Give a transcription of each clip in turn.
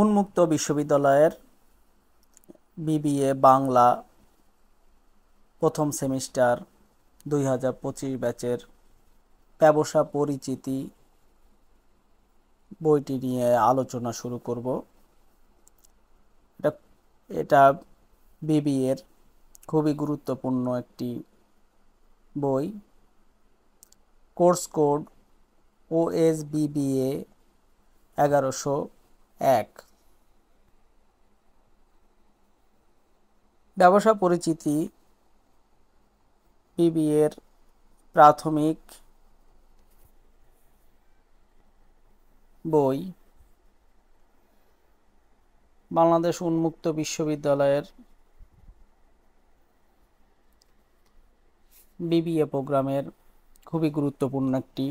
উন্মুক্ত বিশ্ববিদ্যালয়ের বিবিএ বাংলা প্রথম সেমিস্টার 2025 ব্যাচের ব্যবসা পরিচিতি বইটি নিয়ে আলোচনা শুরু করব। এটা বিবিএর খুবই গুরুত্বপূর্ণ একটি বই। Course code OSBBA 1101। ব্যবসা পরিচিতি বিবিএর প্রাথমিক বই। বাংলাদেশ উন্মুক্ত বিশ্ববিদ্যালয়ের বিবিএ প্রোগ্রামের খুবই গুরুত্বপূর্ণ একটি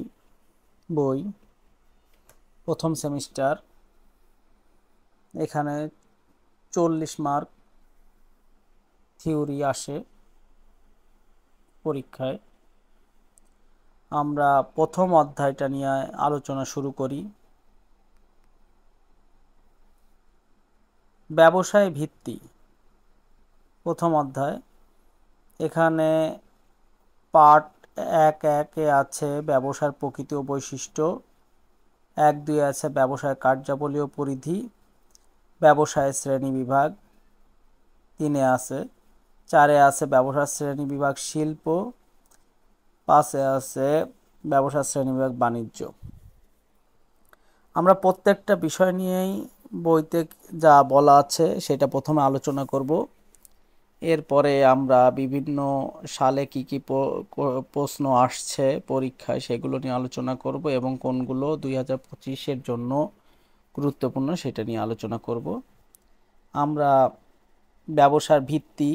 বই। প্রথম সেমিস্টার, এখানে 40 মার্ক থিওরি আসে পরীক্ষায়। আমরা প্রথম অধ্যায়টা নিয়ে আলোচনা শুরু করি। ব্যবসায় ভিত্তি, প্রথম অধ্যায়। এখানে পার্ট 1-1 আছে ব্যবসার প্রকৃতি ও বৈশিষ্ট্য, 1-2 আছে ব্যবসায় কার্যাবলী ও পরিধি, ব্যবসায় শ্রেণী বিভাগ 3 আছে, 4 আছে ব্যবসার শ্রেণী বিভাগ শিল্প, 5 আছে ব্যবসার শ্রেণী বিভাগ বাণিজ্য। আমরা প্রত্যেকটা বিষয় নিয়েই বইতে যা বলা আছে সেটা প্রথমে আলোচনা করব। এরপরে আমরা বিভিন্ন সালে কি কি প্রশ্ন আসছে পরীক্ষায় সেগুলো নিয়ে আলোচনা করব এবং কোনগুলো 2025-এর জন্য গুরুত্বপূর্ণ সেটা নিয়ে আলোচনা করব। আমরা ব্যবসার ভিত্তি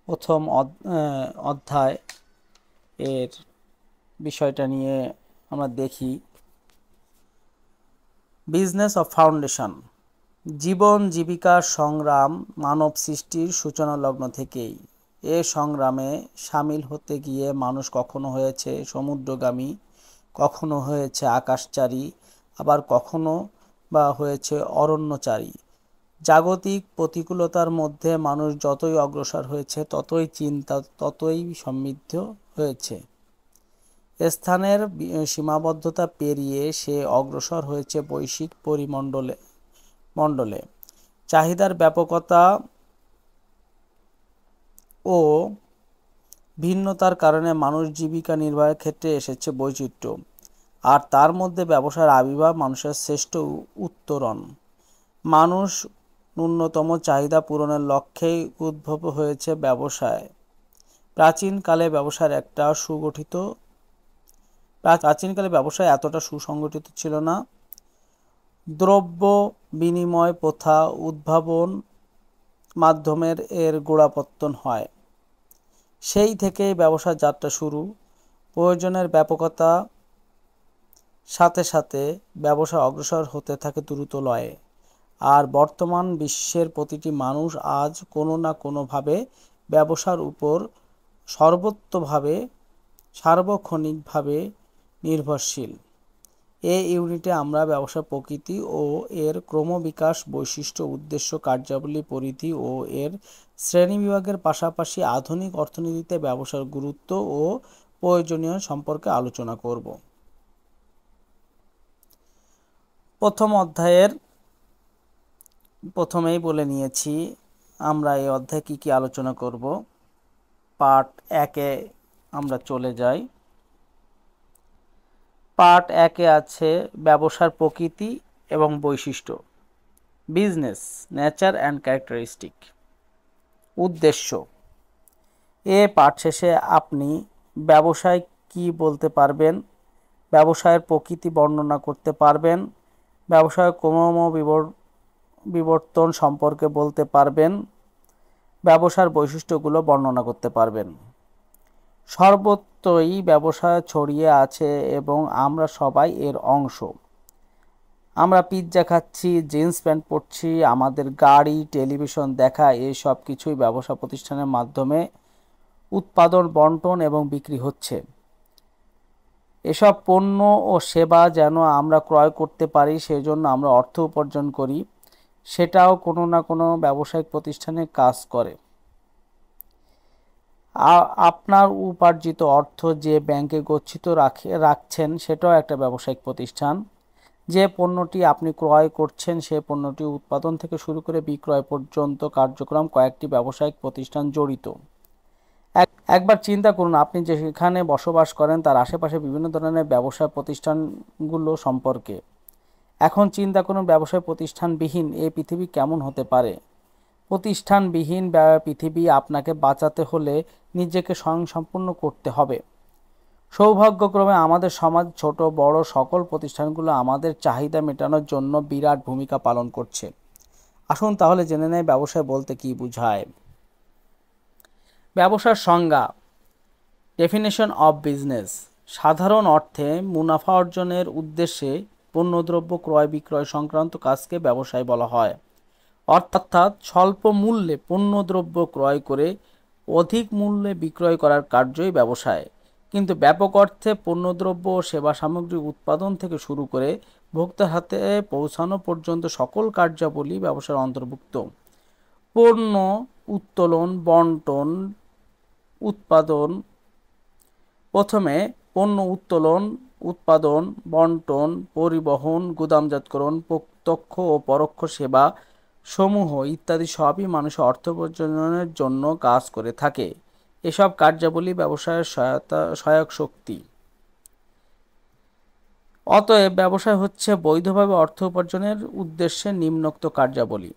প্রথম অধ্যায় এর বিষয়টা নিয়ে আমরা দেখি। বিজনেস অফ ফাউন্ডেশন, জীবন জীবিকার সংগ্রাম মানব সৃষ্টির সূচনা লগ্ন থেকেই। এ সংগ্রামে সামিল হতে গিয়ে মানুষ কখনো হয়েছে সমুদ্রগামী, কখনো হয়েছে আকাশচারী, আবার কখনো বা হয়েছে অরণ্যচারী। জাগতিক প্রতিকূলতার মধ্যে মানুষ যতই অগ্রসর হয়েছে ততই চিন্তা ততই সমৃদ্ধ হয়েছে। স্থানের সীমাবদ্ধতা পেরিয়ে সে অগ্রসর হয়েছে বৈশ্বিক মণ্ডলে। চাহিদার ব্যাপকতা ও ভিন্নতার কারণে মানুষ জীবিকা নির্বাহের ক্ষেত্রে এসেছে বৈচিত্র্য, আর তার মধ্যে ব্যবসার আবির্ভাব মানুষের শ্রেষ্ঠ উত্তরণ। মানুষ ন্যূনতম চাহিদা পূরণের লক্ষ্যেই উদ্ভব হয়েছে ব্যবসায়। প্রাচীনকালে ব্যবসায় এতটা সুসংগঠিত ছিল না। দ্রব্য বিনিময় প্রথা উদ্ভাবন মাধ্যমের এর গোড়াপত্তন হয়। সেই থেকেই ব্যবসার যাত্রা শুরু। প্রয়োজনের ব্যাপকতা সাথে সাথে ব্যবসা অগ্রসর হতে থাকে দ্রুত লয়ে। আর বর্তমান বিশ্বের প্রতিটি মানুষ আজ কোনো না কোনোভাবে ব্যবসার উপর সার্বক্ষণিকভাবে নির্ভরশীল। এই ইউনিটে আমরা ব্যবসার প্রকৃতি ও এর ক্রমবিকাশ, বৈশিষ্ট্য, উদ্দেশ্য, কার্যাবলী, পরিধি ও এর শ্রেণীবিভাগের পাশাপাশি আধুনিক অর্থনীতিতে ব্যবসার গুরুত্ব ও প্রয়োজনীয় সম্পর্কে আলোচনা করব। প্রথম অধ্যায়ের প্রথমেই বলে নিয়েছি আমরা এই অধ্যায়ে কি কি আলোচনা করব। পার্ট 1-এ আমরা চলে যাই। পার্ট 1-এ আছে ব্যবসার প্রকৃতি এবং বৈশিষ্ট্য, বিজনেস নেচার অ্যান্ড ক্যারেক্টারিস্টিক। উদ্দেশ্য, পার্ট শেষে আপনি ব্যবসায় কি বলতে পারবেন, ব্যবসায়ের প্রকৃতি বর্ণনা করতে পারবেন, ব্যবসায়ের ক্রম বিবর্তন সম্পর্কে বলতে পারবেন, ব্যবসার বৈশিষ্ট্যগুলো বর্ণনা করতে পারবেন। সর্বত্রই ব্যবসা ছড়িয়ে আছে এবং আমরা সবাই এর অংশ। আমরা পিৎজা খাচ্ছি, জিন্স প্যান্ট পরছি, আমাদের গাড়ি, টেলিভিশন দেখা এই সব কিছুই ব্যবসা প্রতিষ্ঠানের মাধ্যমে উৎপাদন, বণ্টন এবং বিক্রি হচ্ছে। এসব পণ্য ও সেবা যেন আমরা ক্রয় করতে পারি, সেজন্য আমরা অর্থ উপার্জন করি, সেটাও কোনো না কোনো ব্যবসায়িক প্রতিষ্ঠানে কাজ করে। আপনার উপার্জিত অর্থ যে ব্যাংকে গচ্ছিত রাখছেন সেটাও একটা ব্যবসায়িক প্রতিষ্ঠান। যে পণ্যটি আপনি ক্রয় করছেন সে পণ্যটি উৎপাদন থেকে শুরু করে বিক্রয় পর্যন্ত কার্যক্রম কয়েকটি ব্যবসায়িক প্রতিষ্ঠান জড়িত। একবার চিন্তা করুন, আপনি যেখানে বসবাস করেন তার আশেপাশে বিভিন্ন ধরনের ব্যবসা প্রতিষ্ঠানগুলো সম্পর্কে। এখন চিন্তা করুন, ব্যবসায় প্রতিষ্ঠানবিহীন এই পৃথিবী কেমন হতে পারে। প্রতিষ্ঠানবিহীন পৃথিবী আপনাকে বাঁচাতে হলে নিজেকে স্বয়ংসম্পূর্ণ করতে হবে। সৌভাগ্যক্রমে আমাদের সমাজ ছোট বড় সকল প্রতিষ্ঠানগুলো আমাদের চাহিদা মেটানোর জন্য বিরাট ভূমিকা পালন করছে। আসুন তাহলে জেনে নেই ব্যবসায় বলতে কী বোঝায়। ব্যবসার সংজ্ঞা, ডেফিনেশন অফ বিজনেস। সাধারণ অর্থে মুনাফা অর্জনের উদ্দেশ্যে পণ্যদ্রব্য ক্রয় বিক্রয় সংক্রান্ত কাজকে ব্যবসায় বলা হয়। অর্থাৎ স্বল্প মূল্যে পণ্যদ্রব্য ক্রয় করে অধিক মূল্যে বিক্রয় করার কার্যই ব্যবসায়। কিন্তু ব্যাপক অর্থে পণ্যদ্রব্য ও সেবা সামগ্রী উৎপাদন থেকে শুরু করে ভোক্তার হাতে পৌঁছানো পর্যন্ত সকল কার্যাবলী ব্যবসার অন্তর্ভুক্ত। পণ্য উত্তোলন, বণ্টন, উৎপাদন। প্রথমে পণ্য উত্তোলন, উৎপাদন, বণ্টন, পরিবহন, গুদামজাতকরণ, প্রত্যক্ষ ও পরোক্ষ সেবা সমূহ ইত্যাদি সবই মানুষের অর্থ উপার্জনের জন্য কাজ করে থাকে। এসব কার্যাবলী ব্যবসায়ের সহায়ক শক্তি। অতএব ব্যবসায় হচ্ছে বৈধভাবে অর্থ উপার্জনের উদ্দেশ্যে নিম্নোক্ত কার্যাবলী: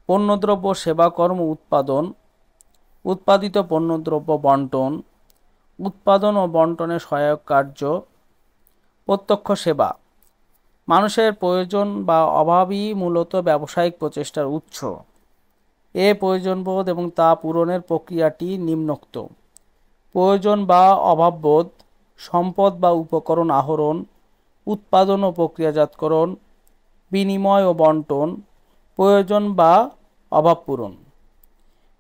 পণ্যদ্রব্য সেবাকর্ম উৎপাদন, উৎপাদিত পণ্যদ্রব্য বণ্টন, উৎপাদন ও বণ্টনের সহায়ক কার্য, প্রত্যক্ষ সেবা। মানুষের প্রয়োজন বা অভাবই মূলত ব্যবসায়িক প্রচেষ্টার উৎস। এ প্রয়োজনবোধ এবং তা পূরণের প্রক্রিয়াটি নিম্নোক্ত: প্রয়োজন বা অভাববোধ, সম্পদ বা উপকরণ আহরণ, উৎপাদন ও প্রক্রিয়াজাতকরণ, বিনিময় ও বণ্টন, প্রয়োজন বা অভাব পূরণ।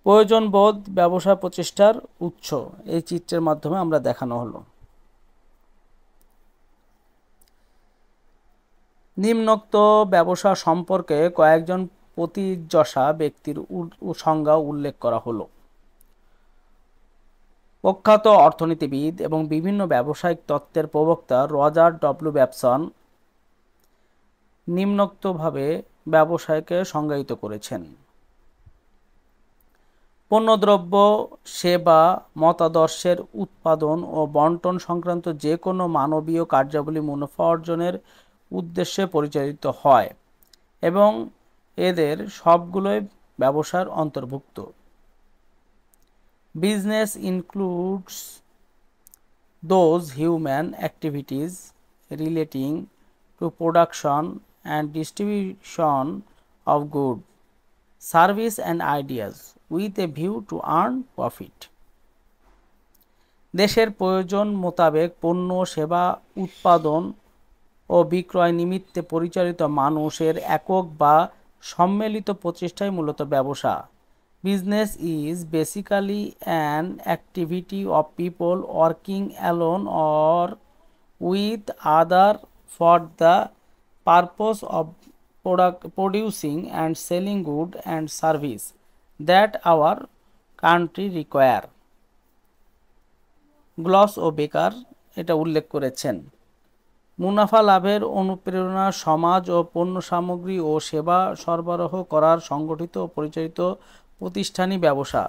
প্রয়োজনবোধ ব্যবসা প্রচেষ্টার উৎস, এই চিত্রের মাধ্যমে আমরা দেখানো হলো। নিম্নোক্ত ব্যবসা সম্পর্কে কয়েকজন প্রথিতযশা ব্যক্তির সংজ্ঞা উল্লেখ করা হলো। প্রখ্যাত অর্থনীতিবিদ এবং বিভিন্ন ব্যবসায়িক তত্ত্বের প্রবক্তা রজার ডব্লিউ ব্যাবসন নিম্নোক্তভাবে ব্যবসায়কে সংজ্ঞায়িত করেছেন: পণ্যদ্রব্য, সেবা, মতাদর্শের উৎপাদন ও বণ্টন সংক্রান্ত যে কোনো মানবীয় কার্যাবলী মুনাফা অর্জনের উদ্দেশ্যে পরিচালিত হয় এবং এদের সবগুলোই ব্যবসার অন্তর্ভুক্ত। Business includes those human activities relating to production and distribution of goods, service and ideas with a view to earn profit. দেশের প্রয়োজন মোতাবেক পণ্য সেবা উৎপাদন ও বিক্রয় নিমিত্তে পরিচালিত মানুষের একক বা সম্মিলিত প্রচেষ্টাই মূলত ব্যবসা। Business is basically an activity of people working alone or with other for the purpose of producing and selling goods and service that our country require. Gloss ও বেকার এটা উল্লেখ করেছেন। মুনাফা লাভের অনুপ্রেরণা সমাজ ও পণ্য সামগ্রী ও সেবা সরবরাহ করার সংগঠিত ও পরিচালিত প্রতিষ্ঠানই ব্যবসা।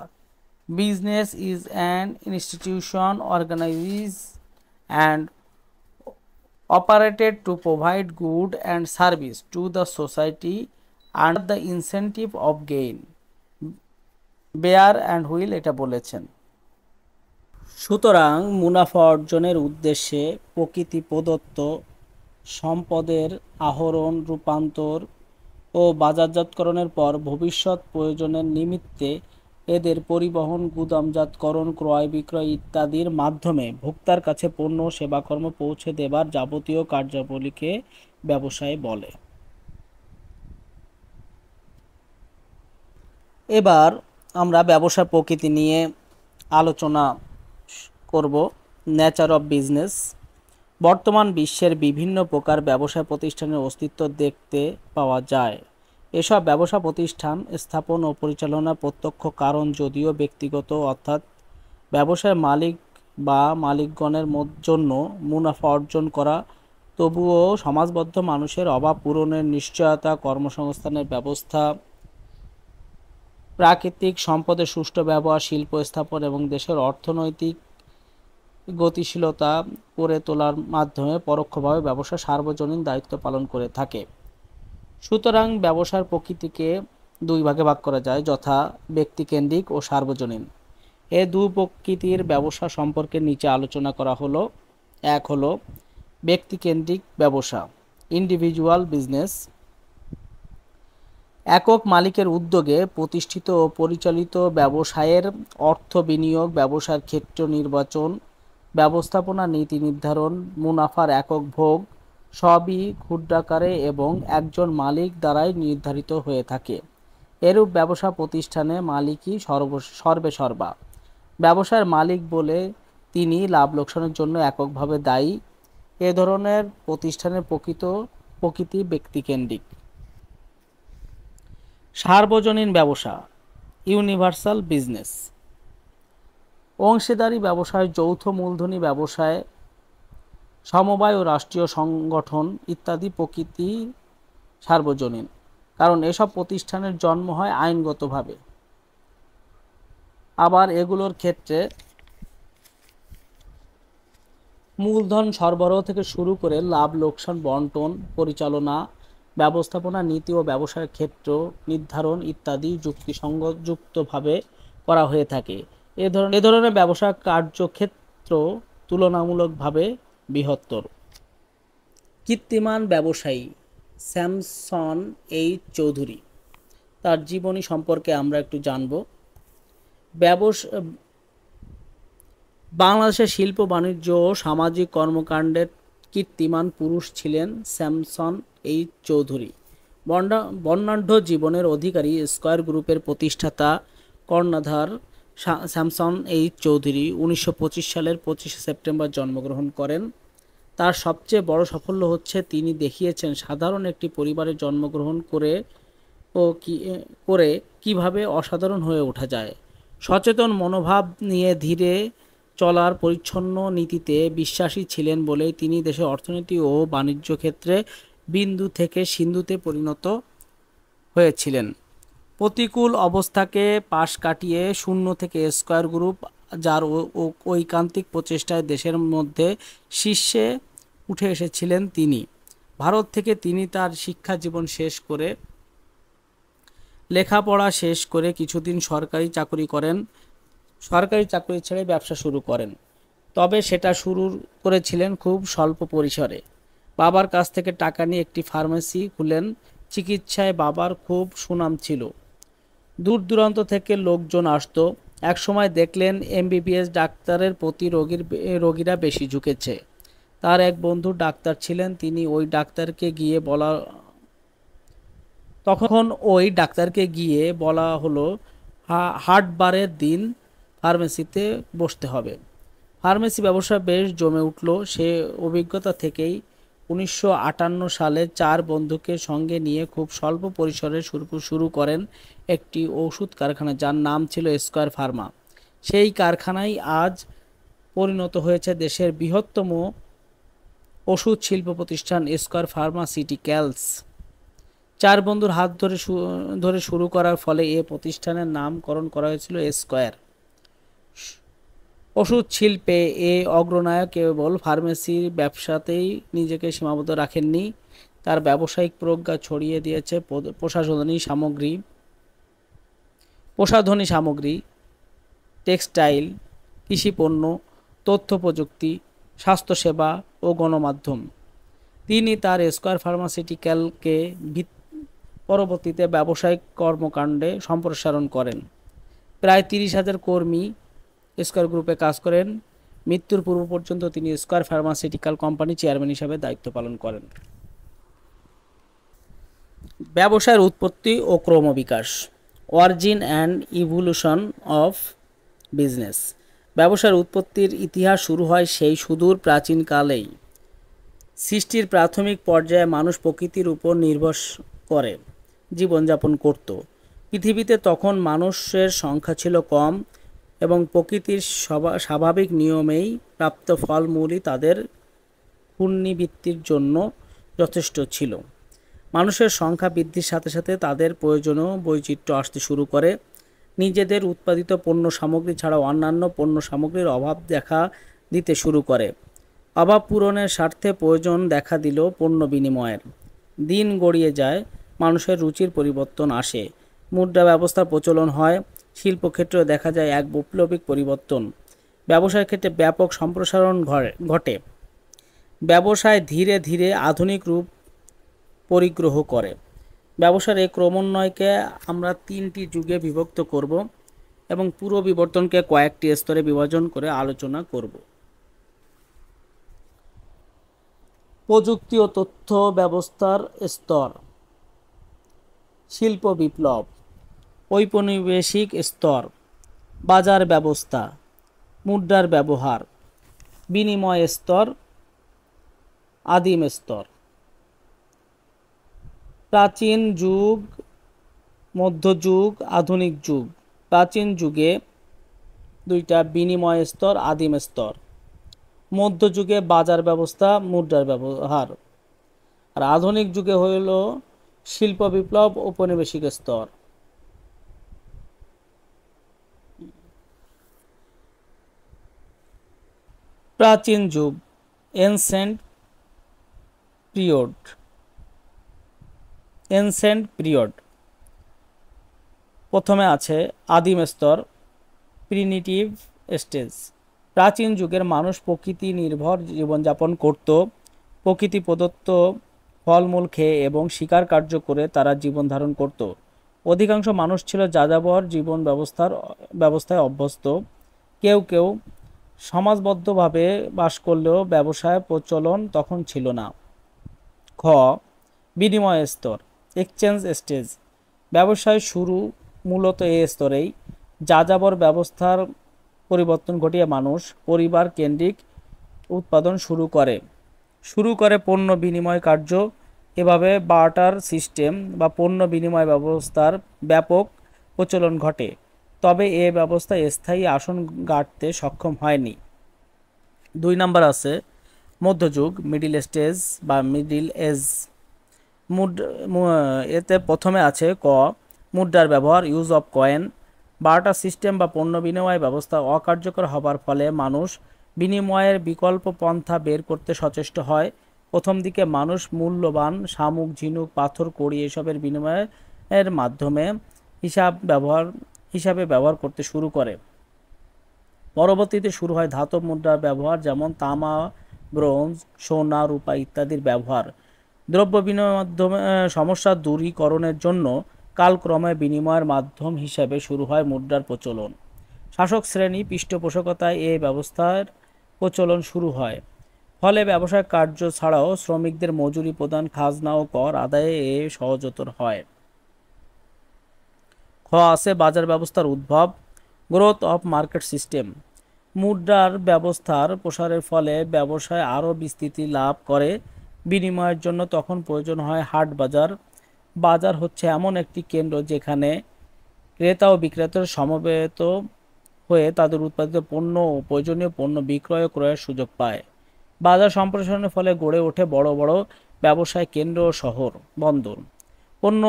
Business is an institution organised and operated to provide good and service to the society under the incentive of gain. Bayer and Wheel এটা বলেছেন। সুতরাং মুনাফা অর্জনের উদ্দেশ্যে প্রকৃতি প্রদত্ত সম্পদের আহরণ, রূপান্তর ও বাজারজাতকরণের পর ভবিষ্যৎ প্রয়োজনের নিমিত্তে এদের পরিবহন, গুদামজাতকরণ, ক্রয় বিক্রয় ইত্যাদির মাধ্যমে ভোক্তার কাছে পণ্য সেবাকর্ম পৌঁছে দেবার যাবতীয় কার্যাবলীকে ব্যবসায় বলে। এবার আমরা ব্যবসা প্রকৃতি নিয়ে আলোচনা করব। Nature of business. বর্তমান বিশ্বের বিভিন্ন প্রকার ব্যবসা প্রতিষ্ঠানের অস্তিত্ব দেখতে পাওয়া যায়। এসব ব্যবসা প্রতিষ্ঠান স্থাপন ও পরিচালনার প্রত্যক্ষ কারণ যদিও ব্যক্তিগত অর্থাৎ ব্যবসায় মালিক বা মালিকগণের জন্য মুনাফা অর্জন করা, তবুও সমাজবদ্ধ মানুষের অভাব পূরণের নিশ্চয়তা, কর্মসংস্থানের ব্যবস্থা, প্রাকৃতিক সম্পদের সুষ্ঠু ব্যবহার, শিল্প স্থাপন এবং দেশের অর্থনৈতিক গতিশীলতা করে তোলার মাধ্যমে পরোক্ষভাবে ব্যবসা সার্বজনীন দায়িত্ব পালন করে থাকে। সুতরাং ব্যবসার প্রকৃতিকে দুই ভাগে ভাগ করা যায়, যথা ব্যক্তিকেন্দ্রিক ও সার্বজনীন। এ দুই প্রকৃতির ব্যবসা সম্পর্কে নিচে আলোচনা করা হলো। এক হলো ব্যক্তিকেন্দ্রিক ব্যবসা, ইন্ডিভিজুয়াল বিজনেস। একক মালিকের উদ্যোগে প্রতিষ্ঠিত ও পরিচালিত ব্যবসায়ের অর্থ বিনিয়োগ, ব্যবসার ক্ষেত্র নির্বাচন, ব্যবস্থাপনা নীতি নির্ধারণ, মুনাফার একক ভোগ সবই ক্ষুদ্রাকারে এবং একজন মালিক দ্বারাই নির্ধারিত হয়ে থাকে। এরূপ ব্যবসা প্রতিষ্ঠানে মালিকই সর্বেসর্বা। ব্যবসার মালিক বলে তিনি লাভ লোকসানের জন্য এককভাবে দায়ী। এ ধরনের প্রতিষ্ঠানের প্রকৃতি ব্যক্তিকেন্দ্রিক। সার্বজনীন ব্যবসা, ইউনিভার্সাল বিজনেস। অংশীদারি ব্যবসায়, যৌথ মূলধনী ব্যবসায়, সমবায় ও রাষ্ট্রীয় সংগঠন ইত্যাদি প্রকৃতি সার্বজনীন, কারণ এসব প্রতিষ্ঠানের জন্ম হয় আইনগতভাবে। আবার এগুলোর ক্ষেত্রে মূলধন সরবরাহ থেকে শুরু করে লাভ লোকসান বন্টন, পরিচালনা, ব্যবস্থাপনা নীতি ও ব্যবসার ক্ষেত্র নির্ধারণ ইত্যাদি যুক্তিসঙ্গতভাবে করা হয়ে থাকে। এ ধরনের ব্যবসা কার্যক্ষেত্র তুলনামূলকভাবে বৃহত্তর। কীর্তিমান ব্যবসায়ী স্যামসন এইচ চৌধুরী, তার জীবনী সম্পর্কে আমরা একটু জানব। বাংলাদেশের শিল্প, বাণিজ্য ও সামাজিক কর্মকাণ্ডের কীর্তিমান পুরুষ ছিলেন স্যামসন এইচ চৌধুরী। বর্ণাঢ্য জীবনের অধিকারী স্কয়ার গ্রুপের প্রতিষ্ঠাতা কর্ণধার স্যামসন এইচ চৌধুরী 1925 সালের 25শে সেপ্টেম্বর জন্মগ্রহণ করেন। তার সবচেয়ে বড় সাফল্য হচ্ছে তিনি দেখিয়েছেন সাধারণ একটি পরিবারে জন্মগ্রহণ করে কিভাবে অসাধারণ হয়ে ওঠা যায়। সচেতন মনোভাব নিয়ে ধীরে চলার পরিচ্ছন্ন নীতিতে বিশ্বাসী ছিলেন বলেই তিনি দেশের অর্থনীতি ও বাণিজ্য ক্ষেত্রে বিন্দু থেকে সিন্ধুতে পরিণত হয়েছিলেন। প্রতিকূল অবস্থাকে পাশ কাটিয়ে শূন্য থেকে স্কয়ার গ্রুপ, যার ঐকান্তিক প্রচেষ্টায় দেশের মধ্যে শীর্ষে উঠে এসেছিলেন তিনি। ভারত থেকে তিনি তার শিক্ষা জীবন লেখাপড়া শেষ করে কিছুদিন সরকারি চাকরি করেন। সরকারি চাকরি ছেড়ে ব্যবসা শুরু করেন, তবে সেটা শুরু করেছিলেন খুব স্বল্প পরিসরে। বাবার কাছ থেকে টাকা নিয়ে একটি ফার্মেসি খুলেন। চিকিৎসায় বাবার খুব সুনাম ছিল, দূর দূরান্ত থেকে লোকজন আসতো। একসময় দেখলেন এমবিবিএস ডাক্তারের প্রতি রোগীরা বেশি ঝুঁকেছে। তার এক বন্ধু ডাক্তার ছিলেন, তিনি ওই ডাক্তারকে গিয়ে বলা হলো হাটবারের দিন ফার্মেসিতে বসতে হবে। ফার্মেসি ব্যবসা বেশ জমে উঠল। সে অভিজ্ঞতা থেকেই 1958 সালে 4 বন্ধুকে সঙ্গে নিয়ে খুব স্বল্প পরিসরে শুরু করেন একটি ওষুধ কারখানা, যার নাম ছিল স্কয়ার ফার্মা। সেই কারখানাই আজ পরিণত হয়েছে দেশের বৃহত্তম ওষুধ শিল্প প্রতিষ্ঠান স্কয়ার ফার্মাসিউটিক্যালস। 4 বন্ধুর হাত ধরে শুরু করার ফলে এ প্রতিষ্ঠানের নামকরণ করা হয়েছিল স্কয়ার। ওষুধ শিল্পে এ অগ্রনায়ক কেবল ফার্মেসির ব্যবসাতেই নিজেকে সীমাবদ্ধ রাখেননি, তার ব্যবসায়িক প্রজ্ঞা ছড়িয়ে দিয়েছে প্রসাধনী সামগ্রী, টেক্সটাইল, কৃষিপণ্য, তথ্য প্রযুক্তি, স্বাস্থ্যসেবা ও গণমাধ্যম। তিনি তার স্কয়ার ফার্মাসিউটিক্যালকে পরবর্তীতে ব্যবসায়িক কর্মকাণ্ডে সম্প্রসারণ করেন। প্রায় 30,000 কর্মী স্কয়ার গ্রুপে কাজ করেন। মৃত্যুর পূর্ব পর্যন্ত তিনি স্কয়ার ফার্মাসিউটিক্যাল কোম্পানির চেয়ারম্যান হিসেবে দায়িত্ব পালন করেন। ব্যবসায়ের উৎপত্তি ও ক্রমবিকাশ, origin and evolution of business. ব্যবসার উৎপত্তির ইতিহাস শুরু হয় সেই সুদূর প্রাচীনকালেই। সৃষ্টির প্রাথমিক পর্যায়ে মানুষ প্রকৃতির উপর নির্ভর করে জীবনযাপন করত। পৃথিবীতে তখন মানুষের সংখ্যা ছিল কম এবং প্রকৃতির স্বাভাবিক নিয়মেই প্রাপ্ত ফলমূলই তাদের পুনর্বৃত্তির জন্য যথেষ্ট ছিল। মানুষের সংখ্যা বৃদ্ধির সাথে সাথে তাদের প্রয়োজনীয় বৈচিত্র্য আসতে শুরু করে। নিজেদের উৎপাদিত পণ্য সামগ্রী ছাড়াও অন্যান্য পণ্য সামগ্রীর অভাব দেখা দিতে শুরু করে। অভাব পূরণের স্বার্থে প্রয়োজন দেখা দিল পণ্য বিনিময়ের। দিন গড়িয়ে যায়, মানুষের রুচির পরিবর্তন আসে, মুদ্রা ব্যবস্থার প্রচলন হয়, শিল্পক্ষেত্রেও দেখা যায় এক বৈপ্লবিক পরিবর্তন। ব্যবসায়ের ক্ষেত্রে ব্যাপক সম্প্রসারণ ঘটে। ব্যবসায় ধীরে ধীরে আধুনিক রূপ পরিগ্রহ করে। ব্যবসার এই ক্রমোন্নয়কে আমরা 3টি যুগে বিভক্ত করব এবং পুরো বিবর্তনকে কয়েকটি স্তরে বিভাজন করে আলোচনা করব। প্রযুক্তি ও তথ্য ব্যবস্থার স্তর, শিল্প বিপ্লব, ঔপনিবেশিক স্তর, বাজার ব্যবস্থা, মুদ্রার ব্যবহার, বিনিময় স্তর, আদিম স্তর। প্রাচীন যুগ, মধ্যযুগ, আধুনিক যুগ। প্রাচীন যুগে 2টা বিনিময় স্তর, আদিম স্তর। মধ্যযুগে বাজার ব্যবস্থা, মুদ্রার ব্যবহার। আর আধুনিক যুগে হইল শিল্প বিপ্লব, ঔপনিবেশিক স্তর। প্রাচীন যুগ, এনসেন্ট পিরিয়ড। প্রথমে আছে আদিম স্তর, প্রিমিটিভ স্টেজ। প্রাচীন যুগের মানুষ প্রকৃতি নির্ভর জীবনযাপন করত। প্রকৃতি প্রদত্ত ফলমূল খেয়ে এবং শিকার কার্য করে তারা জীবন ধারণ করত। অধিকাংশ মানুষ ছিল যাযাবর জীবন ব্যবস্থায় অভ্যস্ত। কেউ কেউ সমাজবদ্ধভাবে বাস করলেও ব্যবসায় প্রচলন তখন ছিল না। খ, বিনিময় স্তর, এক্সচেঞ্জ স্টেজ। ব্যবসায় শুরু মূলত এই স্তরেই। যাযাবর ব্যবস্থার পরিবর্তন ঘটিয়ে মানুষ পরিবার কেন্দ্রিক উৎপাদন শুরু করে পণ্য বিনিময় কার্য। এভাবে বার্টার সিস্টেম বা পণ্য বিনিময় ব্যবস্থার ব্যাপক প্রচলন ঘটে। তবে এ ব্যবস্থা স্থায়ী আসন গাঁটতে সক্ষম হয়নি। 2 নাম্বার আছে মধ্যযুগ, মিডিল স্টেজ বা মিডিল এজ। এতে প্রথমে আছে ক, মুদ্রার ব্যবহার, use of coin. Barter system বা পণ্য বিনিময় ব্যবস্থা অকার্যকর হবার ফলে মানুষ বিনিময়ের বিকল্প পন্থা বের করতে সচেষ্ট হয়। প্রথম দিকে মানুষ মূল্যবান শামুক, ঝিনুক, পাথর, কড়ি এসবের বিনিময়ের মাধ্যমে হিসাবে ব্যবহার করতে শুরু করে। পরবর্তীতে শুরু হয় ধাতব মুদ্রার ব্যবহার, যেমন তামা, ব্রোঞ্জ, সোনা, রূপা ইত্যাদির ব্যবহার। দ্রব্য বিনিময়ের মাধ্যমে সমস্যা দূরীকরণের জন্য কালক্রমে বিনিময়ের মাধ্যম হিসেবে শুরু হয় মুদ্রার প্রচলন। শাসক শ্রেণী পৃষ্ঠপোষকতায় এই ব্যবস্থার প্রচলন শুরু হয়। ফলে ব্যবসায়িক কার্য ছাড়াও শ্রমিকদের মজুরি প্রদান, খাজনা ও কর আদায়ে এ সহজতর হয়। খ আছে বাজার ব্যবস্থার উদ্ভব, গ্রোথ অফ মার্কেট সিস্টেম। মুদ্রার ব্যবস্থার প্রসারের ফলে ব্যবসায় আরও বিস্তৃতি লাভ করে। বিনিময়ের জন্য তখন প্রয়োজন হয় হাট বাজার। বাজার হচ্ছে এমন একটি কেন্দ্র যেখানে ক্রেতা ও বিক্রেতার সমবেত হয়ে তাদের উৎপাদিত পণ্য ও প্রয়োজনীয় পণ্য বিক্রয় ও ক্রয়ের সুযোগ পায়। বাজার সম্প্রসারণের ফলে গড়ে ওঠে বড় বড় ব্যবসায় কেন্দ্র ও শহর, বন্দর। পণ্য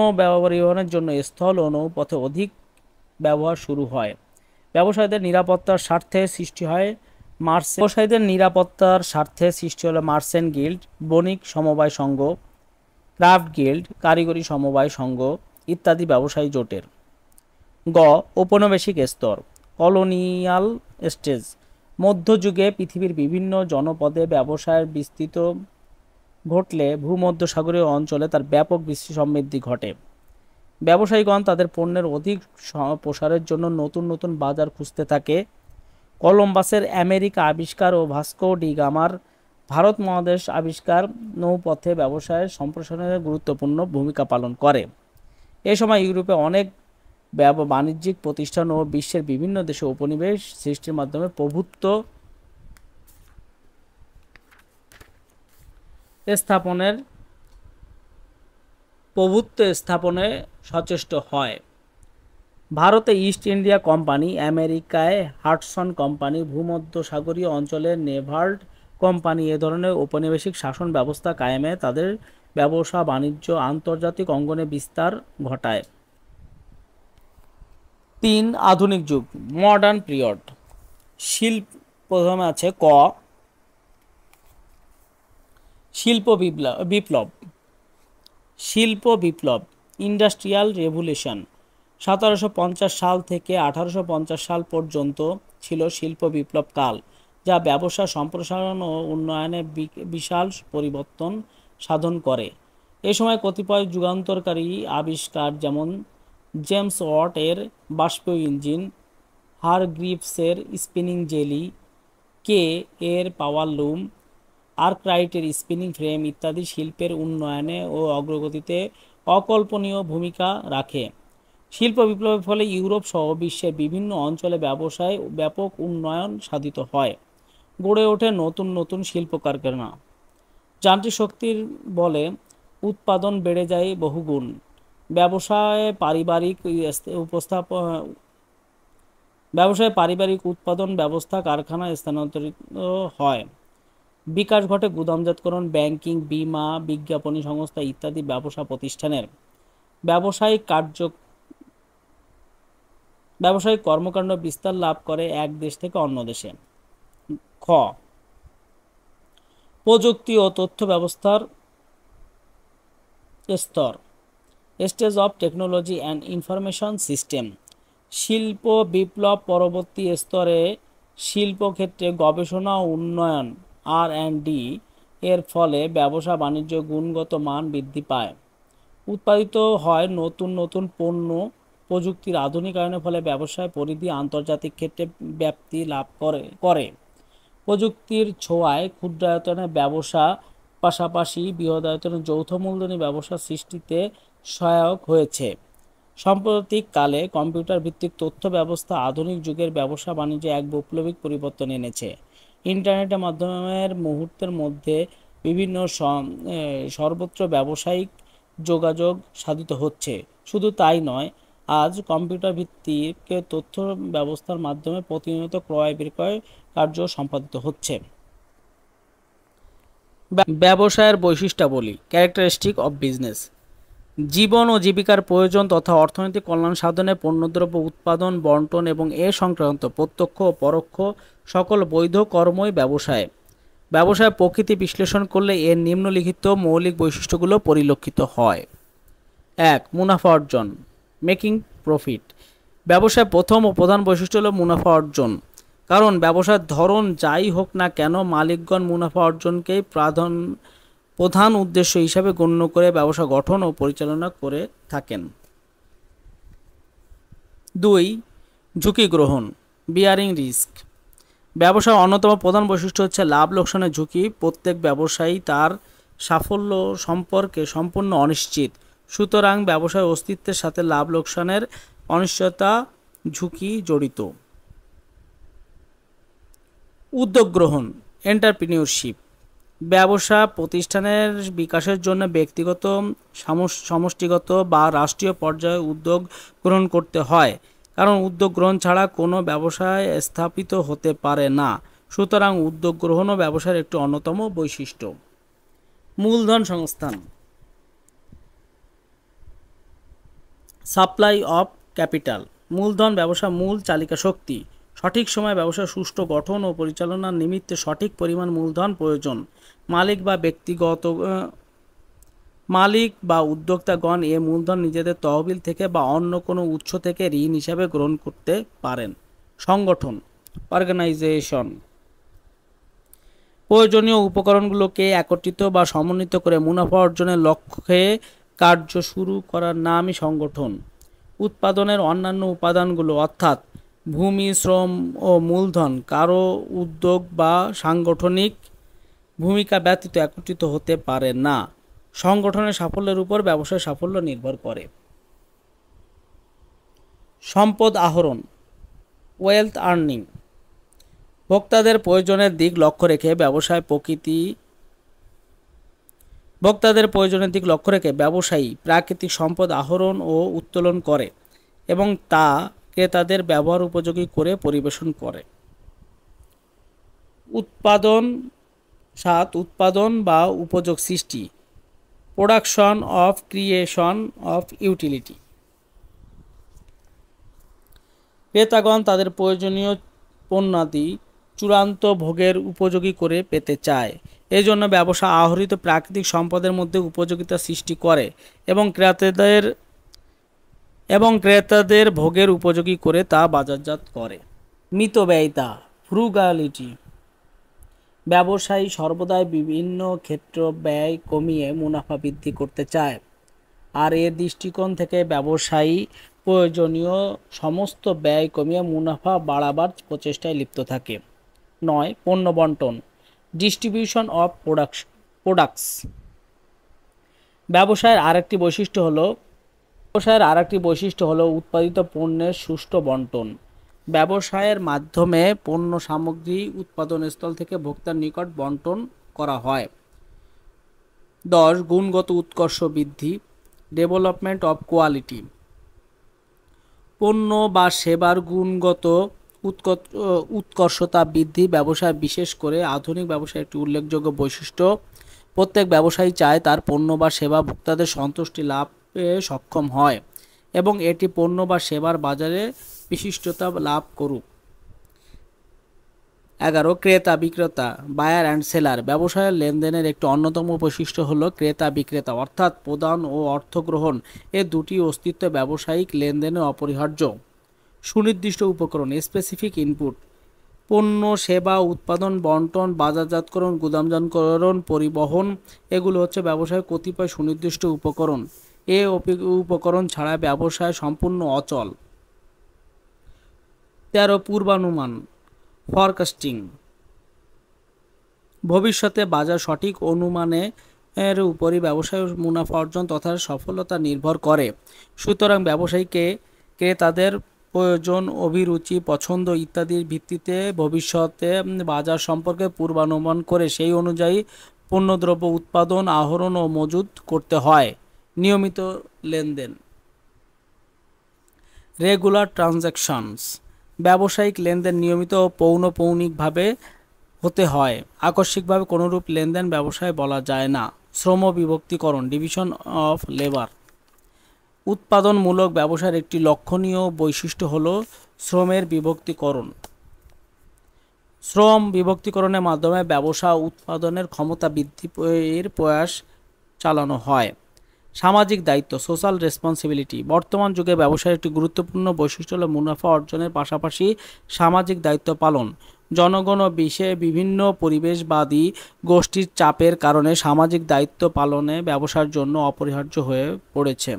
পরিবহনের জন্য স্থল ও নৌপথে অধিক ব্যবহার শুরু হয়। ব্যবসায়ীদের নিরাপত্তার স্বার্থে সৃষ্টি হলো মার্চেন্ট গিল্ড, বণিক সমবায় সংঘ, ক্রাফট গিল্ড, কারিগরি সমবায় সংঘ ইত্যাদি ব্যবসায়ী জোটের। গ, ঔপনিবেশিক স্তর, কলোনিয়াল স্টেজ। মধ্যযুগে পৃথিবীর বিভিন্ন জনপদে ব্যবসায়ের বিস্তৃত ঘটলে ভূমধ্যসাগরীয় অঞ্চলে তার ব্যাপক সমৃদ্ধি ঘটে। ব্যবসায়ীগণ তাদের পণ্যের অধিক প্রসারের জন্য নতুন নতুন বাজার খুঁজতে থাকে। কলম্বাসের আমেরিকা আবিষ্কার ও ভাস্কো ডি গামার ভারত মহাদেশ আবিষ্কার নৌপথে ব্যবসায়ের সম্প্রসারণে গুরুত্বপূর্ণ ভূমিকা পালন করে। এ সময় ইউরোপে অনেক বাণিজ্যিক প্রতিষ্ঠান ও বিশ্বের বিভিন্ন দেশে উপনিবেশ সৃষ্টির মাধ্যমে প্রভুত্ব স্থাপনের প্রভুত্ব স্থাপনে সচেষ্ট হয়। ভারতে ইস্ট ইন্ডিয়া কোম্পানি, আমেরিকায় হাডসন কোম্পানি, ভূমধ্যসাগরীয় অঞ্চলে নেভাল্ড কোম্পানি এ ধরনের ঔপনিবেশিক শাসন ব্যবস্থা কায়েমে তাদের ব্যবসা বাণিজ্য আন্তর্জাতিক অঙ্গনে বিস্তার ঘটায়। ৩. আধুনিক যুগ, মডার্ন পিরিয়ড। প্রথমে আছে ক, বিপ্লব। শিল্প বিপ্লব, ইন্ডাস্ট্রিয়াল রেভলিউশন। 1750 সাল থেকে 1850 সাল পর্যন্ত ছিল শিল্প বিপ্লব কাল, যা ব্যবসা সম্প্রসারণ ও উন্নয়নে বিশাল পরিবর্তন সাধন করে। এ সময় কতিপয় যুগান্তকারী আবিষ্কার যেমন জেমস ওয়াট এর বাষ্পীয় ইঞ্জিন, হারগ্রিভসের স্পিনিং জেলি, কে এর পাওয়ার লুম, আর্করাইটের স্পিনিং ফ্রেম ইত্যাদি শিল্পের উন্নয়নে ও অগ্রগতিতে অকল্পনীয় ভূমিকা রাখে। শিল্প বিপ্লবের ফলে ইউরোপ সহ বিশ্বের বিভিন্ন অঞ্চলে ব্যবসায় ব্যাপক উন্নয়ন সাধিত হয়। গড়ে ওঠে নতুন নতুন শিল্প কারখানা। যান্ত্রিক শক্তির বলে উৎপাদন বেড়ে যায় বহুগুণ। ব্যবসায় পারিবারিক উৎপাদন ব্যবস্থা কারখানা স্থানান্তরিত হয়। বিকাশ ঘটে গুদামজাতকরণ, ব্যাংকিং, বীমা, বিজ্ঞাপনী সংস্থা ইত্যাদি ব্যবসা প্রতিষ্ঠানের। ব্যবসায়িক কর্মকাণ্ড বিস্তার লাভ করে এক দেশ থেকে অন্য দেশে। খ, প্রযুক্তি ও তথ্য ব্যবস্থার স্তর, stage of technology and information system. শিল্প বিপ্লব পরবর্তী স্তরে শিল্পক্ষেত্রে গবেষণা ও উন্নয়ন R&D এর ফলে ব্যবসা বাণিজ্য গুণগত মান বৃদ্ধি পায়। উৎপাদিত হয় নতুন নতুন পণ্য। প্রযুক্তির আধুনিকায়নের ফলে ব্যবসায় পরিধি আন্তর্জাতিক ক্ষেত্রে ব্যাপ্তি লাভ করে। প্রযুক্তির ছোঁয়ায় ক্ষুদ্রায়তনের ব্যবসা পাশাপাশি বৃহদায়তনের যৌথ মূলধনী ব্যবসা সৃষ্টিতে সহায়ক হয়েছে। সাম্প্রতিক কালে কম্পিউটার ভিত্তিক তথ্য ব্যবস্থা আধুনিক যুগের ব্যবসা বাণিজ্যে এক বৈপ্লবিক পরিবর্তন এনেছে। ইন্টারনেটের মাধ্যমের মুহূর্তের মধ্যে বিভিন্ন সর্বত্র ব্যবসায়িক যোগাযোগ সাধিত হচ্ছে। শুধু তাই নয়, আজ কম্পিউটার ভিত্তিক তথ্য ব্যবস্থার মাধ্যমে প্রতিনিয়ত ক্রয় বিক্রয় কার্য সম্পাদিত হচ্ছে। ব্যবসায়ের বৈশিষ্ট্যাবলী, ক্যারেক্টারিস্টিক অফ বিজনেস। জীবন ও জীবিকার প্রয়োজন তথা অর্থনৈতিক কল্যাণ সাধনে পণ্যদ্রব্য উৎপাদন, বণ্টন এবং এ সংক্রান্ত প্রত্যক্ষ ও পরোক্ষ সকল বৈধ কর্মই ব্যবসায়। ব্যবসায় প্রকৃতি বিশ্লেষণ করলে এর নিম্নলিখিত মৌলিক বৈশিষ্ট্যগুলো পরিলক্ষিত হয়। ১. মুনাফা অর্জন, মেকিং প্রফিট। ব্যবসায় প্রথম ও প্রধান বৈশিষ্ট্য হল মুনাফা অর্জন। কারণ ব্যবসার ধরন যাই হোক না কেন, মালিকগণ মুনাফা অর্জনকেই প্রধান উদ্দেশ্য হিসাবে গণ্য করে ব্যবসা গঠন ও পরিচালনা করে থাকেন। ২. ঝুঁকি গ্রহণ, বিয়ারিং রিস্ক। ব্যবসার অন্যতম প্রধান বৈশিষ্ট্য হচ্ছে লাভ লোকসানের ঝুঁকি। প্রত্যেক ব্যবসায়ী তার সাফল্য সম্পর্কে সম্পূর্ণ অনিশ্চিত। সুতরাং ব্যবসার অস্তিত্বের সাথে লাভ লোকসানের অনিশ্চয়তা ঝুঁকি জড়িত। উদ্যোগ গ্রহণ, এন্টারপ্রিনিউরশিপ। ব্যবসা প্রতিষ্ঠানের বিকাশের জন্য ব্যক্তিগত, সমষ্টিগত বা রাষ্ট্রীয় পর্যায়ে উদ্যোগ গ্রহণ করতে হয়, কারণ উদ্যোগ গ্রহণ ছাড়া কোনো ব্যবসায় স্থাপিত হতে পারে না। সুতরাং উদ্যোগ গ্রহণও ব্যবসার একটি অন্যতম বৈশিষ্ট্য। মূলধন সংস্থান, সাপ্লাই অফ ক্যাপিটাল। মূলধন ব্যবসা মূল চালিকা শক্তি। সঠিক সময়ে ব্যবসার সুষ্ঠু গঠন ও পরিচালনার নিমিত্তে সঠিক পরিমাণ মূলধন প্রয়োজন। মালিক বা উদ্যোক্তাগণ এ মূলধন নিজেদের তহবিল থেকে বা অন্য কোনো উৎস থেকে ঋণ হিসাবে গ্রহণ করতে পারেন। সংগঠন, অর্গানাইজেশন। প্রয়োজনীয় উপকরণগুলোকে একত্রিত বা সমন্বিত করে মুনাফা অর্জনের লক্ষ্যে কার্য শুরু করার নামই সংগঠন। উৎপাদনের অন্যান্য উপাদানগুলো অর্থাৎ ভূমি, শ্রম ও মূলধন কারো উদ্যোগ বা সাংগঠনিক ভূমিকা ব্যতীত একত্রিত হতে পারে না। সংগঠনের সাফল্যের উপর ব্যবসার সাফল্য নির্ভর করে। সম্পদ আহরণ, ওয়েলথ আর্নিং। ভোক্তাদের প্রয়োজনের দিক লক্ষ্য রেখে ব্যবসায় প্রকৃতি ভোক্তাদের প্রয়োজনের দিক লক্ষ্য রেখে ব্যবসায়ী প্রাকৃতিক সম্পদ আহরণ ও উত্তোলন করে এবং তা ক্রেতাদের ব্যবহার উপযোগী করে পরিবেশন করে। উৎপাদন উৎপাদন বা উপযোগ সৃষ্টি, production of creation of utility. ক্রেতাগণ তাদের প্রয়োজনীয় পণ্যাদি চূড়ান্ত ভোগের উপযোগী করে পেতে চায়। এজন্য ব্যবসা আহরিত প্রাকৃতিক সম্পদের মধ্যে উপযোগিতা সৃষ্টি করে এবং ক্রেতাদের ভোগের উপযোগী করে তা বাজারজাত করে। মিতব্যয়িতা, ফ্রুগালিটি। ব্যবসায়ী সর্বদাই বিভিন্ন ক্ষেত্র ব্যয় কমিয়ে মুনাফা বৃদ্ধি করতে চায়, আর এ দৃষ্টিকোণ থেকে ব্যবসায়ী প্রয়োজনীয় সমস্ত ব্যয় কমিয়ে মুনাফা বাড়াবার প্রচেষ্টায় লিপ্ত থাকে। 9. পণ্য বন্টন, ডিস্ট্রিবিউশন অফ প্রোডাক্টস। ব্যবসায়ের আরেকটি বৈশিষ্ট্য হলো উৎপাদিত পণ্যের সুষ্ঠু বন্টন। ব্যবসায়ের মাধ্যমে পণ্য সামগ্রী উৎপাদনস্থল থেকে ভোক্তার নিকট বন্টন করা হয়। 10. গুণগত উৎকর্ষ বৃদ্ধি, ডেভেলপমেন্ট অফ কোয়ালিটি। পণ্য বা সেবার গুণগত উৎকর্ষতা বৃদ্ধি ব্যবসায়, বিশেষ করে আধুনিক ব্যবসায় একটি উল্লেখযোগ্য বৈশিষ্ট্য। প্রত্যেক ব্যবসায়ী চায় তার পণ্য বা সেবা ভোক্তাদের সন্তুষ্টি লাভে সক্ষম হয় এবং এটি পণ্য বা সেবার বাজারে বিশিষ্টতা লাভ করুক। 11. ক্রেতা বিক্রেতা, বায়ার অ্যান্ড সেলার। ব্যবসায়ের লেনদেনের একটি অন্যতম বৈশিষ্ট্য হল ক্রেতা বিক্রেতা, অর্থাৎ প্রদান ও অর্থ গ্রহণ, এ দুটি অস্তিত্ব ব্যবসায়িক লেনদেনের অপরিহার্য। সুনির্দিষ্ট উপকরণ, স্পেসিফিক ইনপুট। পণ্য, সেবা উৎপাদন, বন্টন, বাজারজাতকরণ, গুদামজাতকরণ, পরিবহন, এগুলো হচ্ছে ব্যবসায়ের কতিপয় সুনির্দিষ্ট উপকরণ। এ উপকরণ ছাড়া ব্যবসায় সম্পূর্ণ অচল। 13. পূর্বানুমান, ফরকাস্টিং। ভবিষ্যতে বাজার সঠিক অনুমানের উপরই ব্যবসায়ের মুনাফা অর্জন তথা সফলতা নির্ভর করে। সুতরাং ব্যবসায়ীকে ক্রেতাদের প্রয়োজন, অভিরুচি, পছন্দ ইত্যাদির ভিত্তিতে ভবিষ্যতে বাজার সম্পর্কে পূর্বানুমান করে সেই অনুযায়ী পণ্যদ্রব্য উৎপাদন, আহরণ ও মজুত করতে হয়। নিয়মিত লেনদেন, রেগুলার ট্রানজ্যাকশনস। ব্যবসায়িক লেনদেন নিয়মিত ও পৌনঃপুনিকভাবে হতে হয়। আকস্মিকভাবে কোনোরূপ লেনদেন ব্যবসায় বলা যায় না। শ্রম বিভক্তিকরণ, ডিভিশন অফ লেবার। উৎপাদনমূলক ব্যবসার একটি লক্ষণীয় বৈশিষ্ট্য হল শ্রমের বিভক্তিকরণ। শ্রম বিভক্তিকরণের মাধ্যমে ব্যবসা উৎপাদনের ক্ষমতা বৃদ্ধির প্রয়াস চালানো হয়। সামাজিক দায়িত্ব, সোশ্যাল রেসপন্সিবিলিটি। বর্তমান যুগে ব্যবসায়ের একটি গুরুত্বপূর্ণ বৈশিষ্ট্য হল মুনাফা অর্জনের পাশাপাশি সামাজিক দায়িত্ব পালন। জনগণ ও বিভিন্ন পরিবেশবাদী গোষ্ঠীর চাপের কারণে সামাজিক দায়িত্ব পালনে ব্যবসার জন্য অপরিহার্য হয়ে পড়েছে।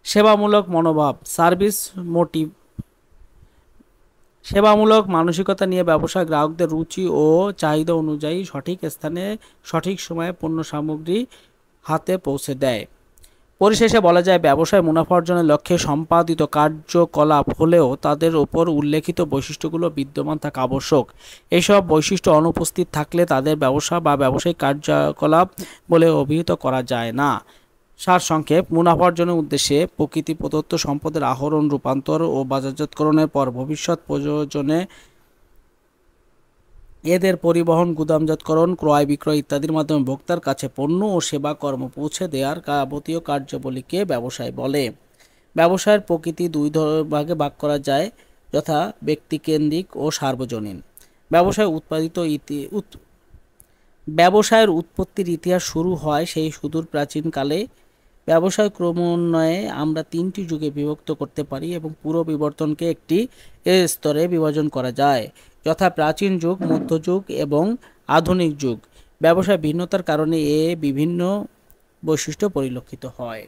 সেবামূলক মনোভাব, সার্ভিস মোটিভ। সেবামূলক মানসিকতা নিয়ে ব্যবসা গ্রাহকদের রুচি ও চাহিদা অনুযায়ী সঠিক স্থানে সঠিক সময়ে পণ্য সামগ্রী হাতে পৌঁছে দেয়। পরিশেষে বলা যায়, ব্যবসায় মুনাফা অর্জনের লক্ষ্যে সম্পাদিত কার্যকলাপ হলেও তাদের উপর উল্লেখিত বৈশিষ্ট্যগুলো বিদ্যমান থাকা আবশ্যক। এইসব বৈশিষ্ট্য অনুপস্থিত থাকলে তাদের ব্যবসা বা ব্যবসায়িক কার্যকলাপ বলে অভিহিত করা যায় না। সারসংক্ষেপ, মুনাফা অর্জনের উদ্দেশ্যে প্রকৃতি প্রদত্ত সম্পদের আহরণ, রূপান্তর ও বাজারজাতকরণের পর ভবিষ্যৎ প্রয়োজনে এদের পরিবহন, গুদামজাতকরণ, ক্রয় বিক্রয় ইত্যাদির মাধ্যমে ভোক্তার কাছে পণ্য ও সেবা কর্ম পৌঁছে দেওয়ার যাবতীয় কার্যাবলীকে ব্যবসায় বলে। ব্যবসায়ের প্রকৃতি দুই ভাগে ভাগ করা যায়, যথা ব্যক্তিকেন্দ্রিক ও সার্বজনীন। ব্যবসায়ের উৎপত্তির ইতিহাস শুরু হয় সেই সুদূর প্রাচীনকালে। ব্যবসায় ক্রমান্বয়ে আমরা তিনটি যুগে বিভক্ত করতে পারি এবং পুরো বিবর্তনকে একটি স্তরে বিভাজন করা যায়, যথা প্রাচীন যুগ, মধ্যযুগ এবং আধুনিক যুগ। ব্যবসায় ভিন্নতার কারণে বিভিন্ন বৈশিষ্ট্য পরিলক্ষিত হয়।